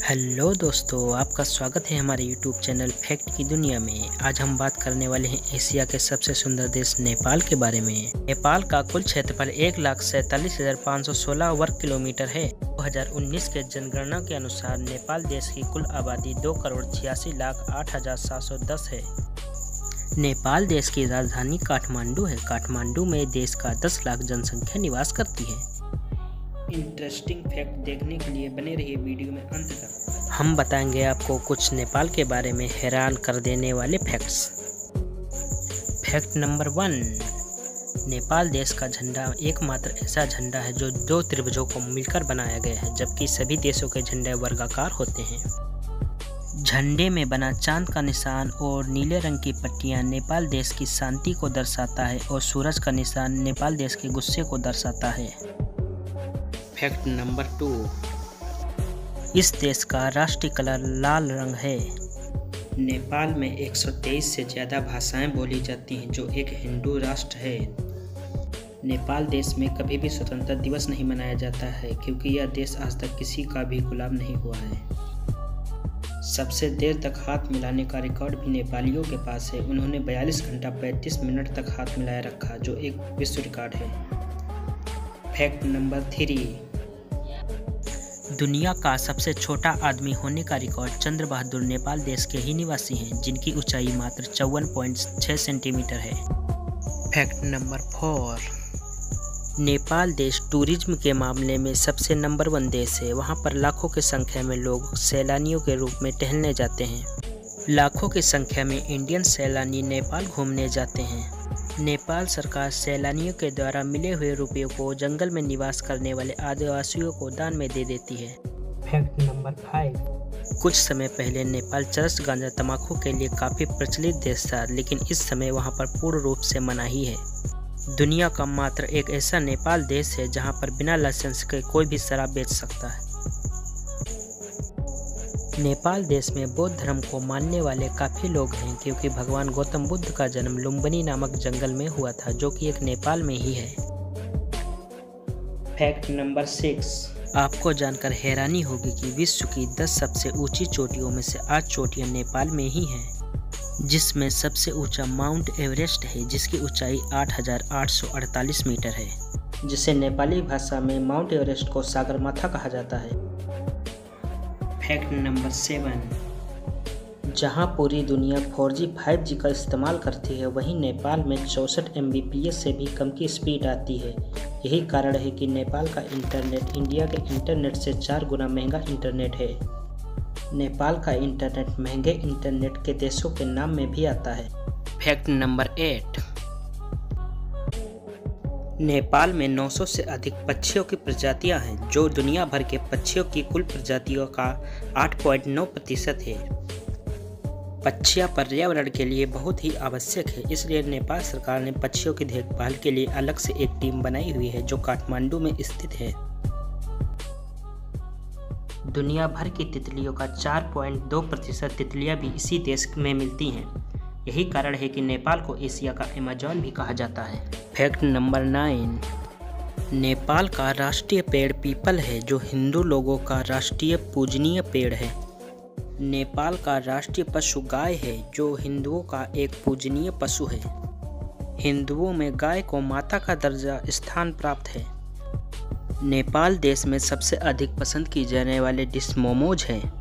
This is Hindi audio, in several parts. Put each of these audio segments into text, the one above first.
हेलो दोस्तों, आपका स्वागत है हमारे यूट्यूब चैनल फैक्ट की दुनिया में। आज हम बात करने वाले हैं एशिया के सबसे सुंदर देश नेपाल के बारे में। नेपाल का कुल क्षेत्रफल 1,47,516 वर्ग किलोमीटर है। 2019 के जनगणना के अनुसार नेपाल देश की कुल आबादी 2,86,08,710 है। नेपाल देश की राजधानी काठमांडू है। काठमांडू में देश का 10 लाख जनसंख्या निवास करती है। इंटरेस्टिंग फैक्ट देखने के लिए बने रहिए वीडियो में अंत तक। हम बताएंगे आपको कुछ नेपाल के बारे में हैरान कर देने वाले फैक्ट्स। फैक्ट नंबर 1, नेपाल देश का झंडा एकमात्र ऐसा झंडा है जो 2 त्रिभुजों को मिलकर बनाया गया है, जबकि सभी देशों के झंडे वर्गाकार होते हैं। झंडे में बना चांद का निशान और नीले रंग की पट्टियां नेपाल देश की शांति को दर्शाता है और सूरज का निशान नेपाल देश के गुस्से को दर्शाता है। फैक्ट नंबर 2, इस देश का राष्ट्रीय कलर लाल रंग है। नेपाल में 123 से ज़्यादा भाषाएं बोली जाती हैं, जो एक हिंदू राष्ट्र है। नेपाल देश में कभी भी स्वतंत्रता दिवस नहीं मनाया जाता है, क्योंकि यह देश आज तक किसी का भी गुलाम नहीं हुआ है। सबसे देर तक हाथ मिलाने का रिकॉर्ड भी नेपालियों के पास है। उन्होंने 42 घंटा 35 मिनट तक हाथ मिलाए रखा, जो एक विश्व रिकॉर्ड है। फैक्ट नंबर 3, दुनिया का सबसे छोटा आदमी होने का रिकॉर्ड चंद्र बहादुर नेपाल देश के ही निवासी हैं, जिनकी ऊंचाई मात्र 54.6 सेंटीमीटर है। फैक्ट नंबर 4, नेपाल देश टूरिज्म के मामले में सबसे नंबर 1 देश है। वहां पर लाखों की संख्या में लोग सैलानियों के रूप में टहलने जाते हैं। लाखों की संख्या में इंडियन सैलानी नेपाल घूमने जाते हैं। नेपाल सरकार सैलानियों के द्वारा मिले हुए रुपयों को जंगल में निवास करने वाले आदिवासियों को दान में दे देती है। फैक्ट नंबर 5, कुछ समय पहले नेपाल चरस गांजा तंबाकू के लिए काफ़ी प्रचलित देश था, लेकिन इस समय वहां पर पूर्ण रूप से मनाही है। दुनिया का मात्र एक ऐसा नेपाल देश है जहां पर बिना लाइसेंस के कोई भी शराब बेच सकता है। नेपाल देश में बौद्ध धर्म को मानने वाले काफ़ी लोग हैं, क्योंकि भगवान गौतम बुद्ध का जन्म लुम्बिनी नामक जंगल में हुआ था, जो कि एक नेपाल में ही है। फैक्ट नंबर 6, आपको जानकर हैरानी होगी कि विश्व की 10 सबसे ऊंची चोटियों में से 8 चोटियां नेपाल में ही हैं, जिसमें सबसे ऊंचा माउंट एवरेस्ट है, जिसकी ऊंचाई 8,848 मीटर है, जिसे नेपाली भाषा में माउंट एवरेस्ट को सागरमाथा कहा जाता है। फैक्ट नंबर 7, जहां पूरी दुनिया 4G 5G का इस्तेमाल करती है, वहीं नेपाल में 64 Mbps से भी कम की स्पीड आती है। यही कारण है कि नेपाल का इंटरनेट इंडिया के इंटरनेट से 4 गुना महंगा इंटरनेट है। नेपाल का इंटरनेट महंगे इंटरनेट के देशों के नाम में भी आता है। फैक्ट नंबर 8, नेपाल में 900 से अधिक पक्षियों की प्रजातियां हैं, जो दुनिया भर के पक्षियों की कुल प्रजातियों का 8.9% है। पक्षियां पर्यावरण के लिए बहुत ही आवश्यक है, इसलिए नेपाल सरकार ने पक्षियों की देखभाल के लिए अलग से एक टीम बनाई हुई है, जो काठमांडू में स्थित है। दुनिया भर की तितलियों का 4.2% तितलियां भी इसी देश में मिलती हैं। यही कारण है कि नेपाल को एशिया का अमेज़न भी कहा जाता है। फैक्ट नंबर 9, नेपाल का राष्ट्रीय पेड़ पीपल है, जो हिंदू लोगों का राष्ट्रीय पूजनीय पेड़ है। नेपाल का राष्ट्रीय पशु गाय है, जो हिंदुओं का एक पूजनीय पशु है। हिंदुओं में गाय को माता का दर्जा स्थान प्राप्त है। नेपाल देश में सबसे अधिक पसंद की जाने वाले डिश मोमोज है,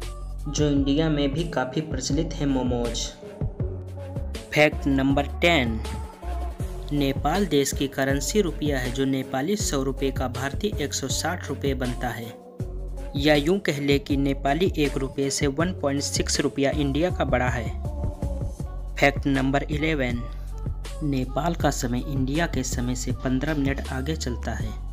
जो इंडिया में भी काफ़ी प्रचलित है मोमोज। फैक्ट नंबर 10, नेपाल देश की करेंसी रुपया है, जो नेपाली 100 रुपये का भारतीय 160 रुपये बनता है। या यूं कह ले कि नेपाली 1 रुपये से 1.6 रुपया इंडिया का बड़ा है। फैक्ट नंबर 11, नेपाल का समय इंडिया के समय से 15 मिनट आगे चलता है।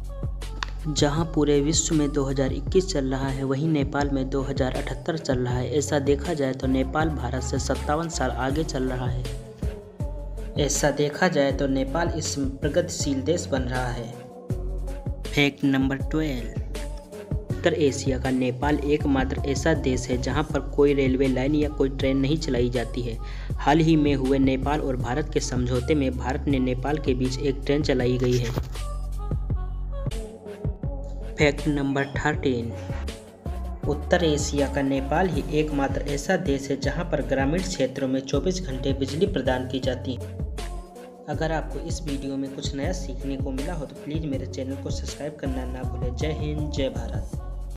जहां पूरे विश्व में 2021 चल रहा है, वहीं नेपाल में 2078 चल रहा है। ऐसा देखा जाए तो नेपाल भारत से 57 साल आगे चल रहा है। ऐसा देखा जाए तो नेपाल इस प्रगतिशील देश बन रहा है। फैक्ट नंबर 12, उत्तर एशिया का नेपाल एकमात्र ऐसा देश है जहां पर कोई रेलवे लाइन या कोई ट्रेन नहीं चलाई जाती है। हाल ही में हुए नेपाल और भारत के समझौते में भारत ने नेपाल के बीच एक ट्रेन चलाई गई है। फैक्ट नंबर 13, उत्तर एशिया का नेपाल ही एकमात्र ऐसा देश है जहां पर ग्रामीण क्षेत्रों में 24 घंटे बिजली प्रदान की जाती है। अगर आपको इस वीडियो में कुछ नया सीखने को मिला हो तो प्लीज़ मेरे चैनल को सब्सक्राइब करना ना भूलें। जय हिंद, जय भारत।